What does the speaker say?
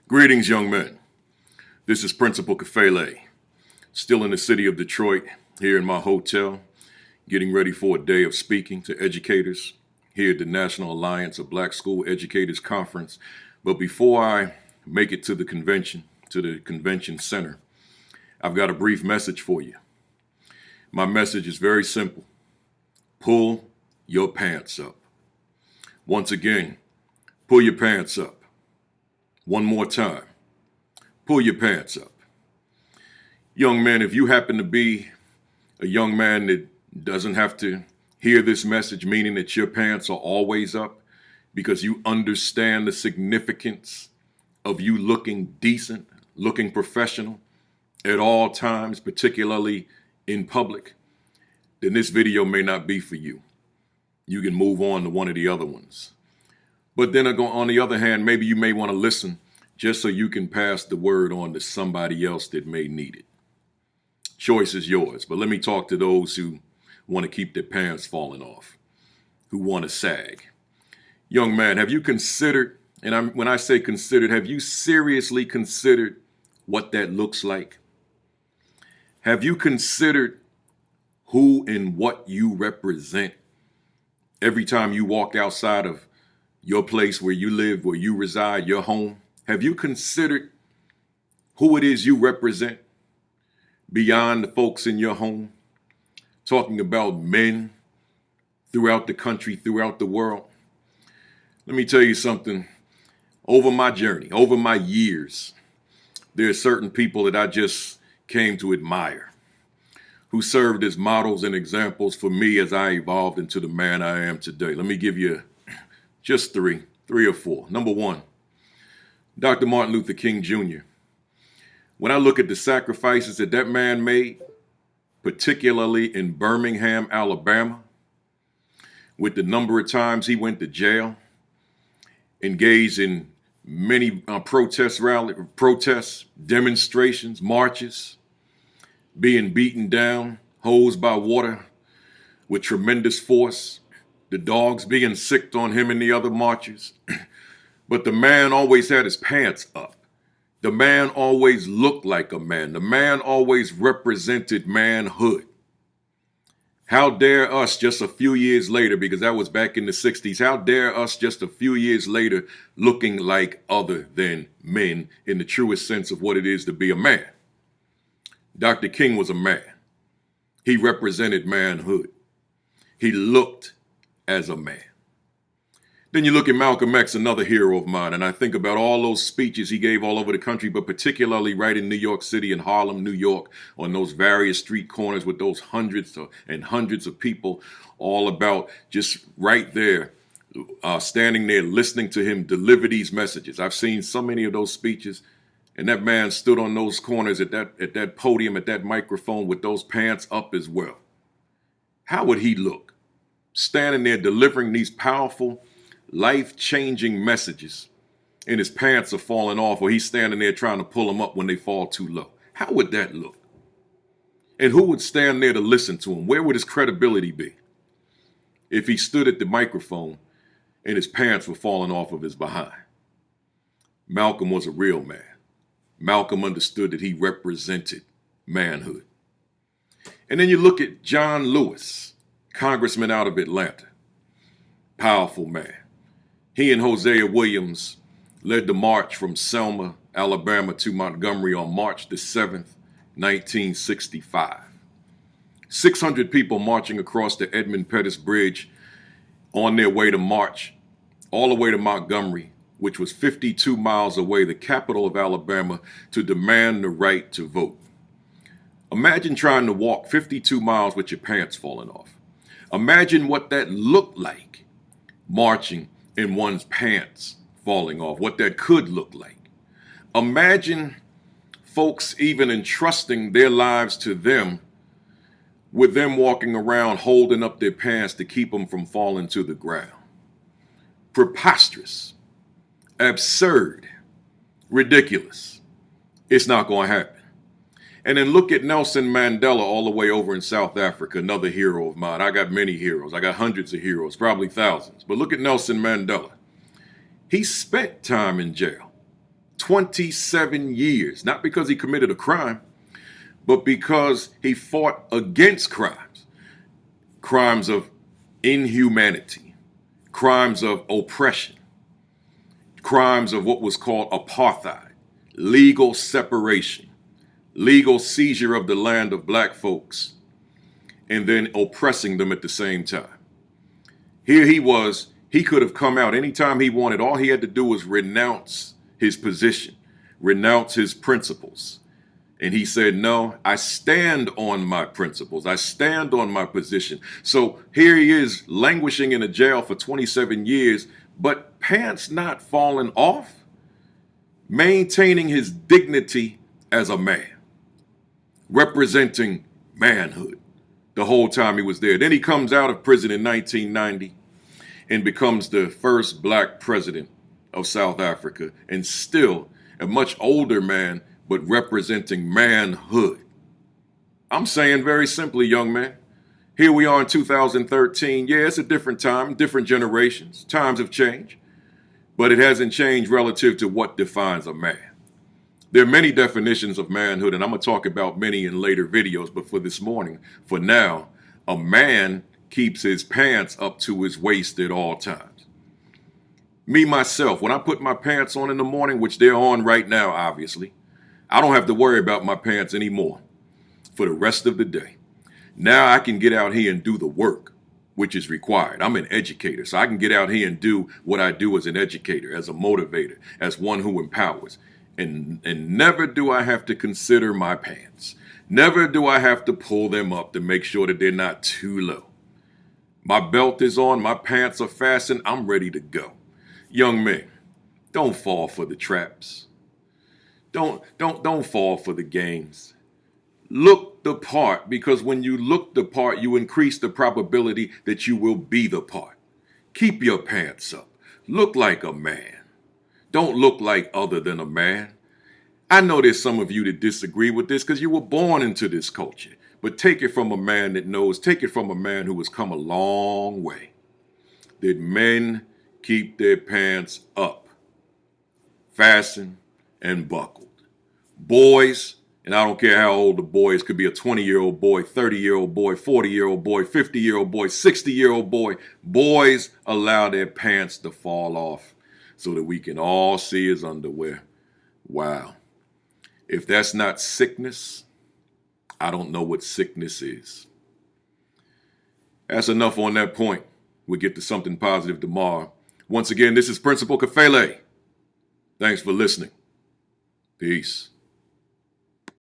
Greetings, young men. This is Principal Kafele, still in the city of Detroit, here in my hotel, getting ready for a day of speaking to educators here at the National Alliance of Black School Educators Conference. But before I make it to the convention center, I've got a brief message for you. My message is very simple. Pull your pants up. Once again, pull your pants up. One more time. Pull your pants up. Young men, if you happen to be a young man that doesn't have to hear this message, meaning that your pants are always up because you understand the significance of you looking decent, looking professional at all times, particularly in public, then this video may not be for you. You can move on to one of the other ones. But then on the other hand, maybe you may want to listen just so you can pass the word on to somebody else that may need it. Choice is yours, but let me talk to those who want to keep their pants falling off, who want to sag. Young man, have you considered, and when I say considered, have you seriously considered what that looks like? Have you considered who and what you represent every time you walk outside of your place where you live, where you reside, your home? Have you considered who it is you represent beyond the folks in your home? Talking about men throughout the country, throughout the world. Let me tell you something. Over my journey, over my years, there are certain people that I just came to admire, who served as models and examples for me as I evolved into the man I am today. Let me give you just three or four. Number one, Dr. Martin Luther King Jr. When I look at the sacrifices that man made, particularly in Birmingham, Alabama, with the number of times he went to jail, engaged in many protests, demonstrations, marches, being beaten down, hosed by water with tremendous force, the dogs being sicked on him and the other marchers. But the man always had his pants up. The man always looked like a man. The man always represented manhood. How dare us just a few years later, because that was back in the 60s, how dare us just a few years later looking like other than men in the truest sense of what it is to be a man? Dr. King was a man. He represented manhood. He looked as a man. Then you look at Malcolm X, another hero of mine, and I think about all those speeches he gave all over the country, but particularly right in New York City and Harlem, New York, on those various street corners with those hundreds and hundreds of people, all about just right there, standing there listening to him deliver these messages. I've seen so many of those speeches, and that man stood on those corners at that podium, at that microphone with those pants up as well. How would he look? Standing there delivering these powerful, life-changing messages, and his pants are falling off, or he's standing there trying to pull them up when they fall too low. How would that look? And who would stand there to listen to him? Where would his credibility be if he stood at the microphone and his pants were falling off of his behind? Malcolm was a real man. Malcolm understood that he represented manhood. And then you look at John Lewis, congressman out of Atlanta. Powerful man. He and Hosea Williams led the march from Selma, Alabama to Montgomery on March the 7th, 1965. 600 people marching across the Edmund Pettus Bridge on their way to march all the way to Montgomery, which was 52 miles away, the capital of Alabama, to demand the right to vote. Imagine trying to walk 52 miles with your pants falling off. Imagine what that looked like, marching in one's pants falling off, what that could look like. Imagine folks even entrusting their lives to them, with them walking around holding up their pants to keep them from falling to the ground. Preposterous, absurd, ridiculous. It's not going to happen. And then look at Nelson Mandela all the way over in South Africa, another hero of mine. I got many heroes. I got hundreds of heroes, probably thousands. But look at Nelson Mandela. He spent time in jail, 27 years, not because he committed a crime, but because he fought against crimes, crimes of inhumanity, crimes of oppression, crimes of what was called apartheid, legal separation, legal seizure of the land of black folks, and then oppressing them at the same time. Here he was, he could have come out anytime he wanted. All he had to do was renounce his position, renounce his principles. And he said, no, I stand on my principles. I stand on my position. So here he is languishing in a jail for 27 years, but pants not falling off, maintaining his dignity as a man, representing manhood the whole time he was there. Then he comes out of prison in 1990 and becomes the first black president of South Africa, and still a much older man, but representing manhood. I'm saying very simply, young man, here we are in 2013. Yeah, it's a different time, different generations. Times have changed, but it hasn't changed relative to what defines a man. There are many definitions of manhood, and I'm going to talk about many in later videos, but for this morning, for now, a man keeps his pants up to his waist at all times. Me, myself, when I put my pants on in the morning, which they're on right now, obviously, I don't have to worry about my pants anymore for the rest of the day. Now I can get out here and do the work, which is required. I'm an educator, so I can get out here and do what I do as an educator, as a motivator, as one who empowers. And never do I have to consider my pants. Never do I have to pull them up to make sure that they're not too low. My belt is on, my pants are fastened, I'm ready to go. Young men, don't fall for the traps. Don't fall for the games. Look the part, because when you look the part, you increase the probability that you will be the part. Keep your pants up. Look like a man. Don't look like other than a man. I know there's some of you that disagree with this because you were born into this culture. But take it from a man that knows, take it from a man who has come a long way. That men keep their pants up, fastened and buckled. Boys, and I don't care how old the boy is, could be a 20-year-old boy, 30-year-old boy, 40-year-old boy, 50-year-old boy, 60-year-old boy. Boys allow their pants to fall off so that we can all see his underwear. Wow. If that's not sickness, I don't know what sickness is. That's enough on that point. We'll get to something positive tomorrow. Once again, this is Principal Kafele. Thanks for listening. Peace.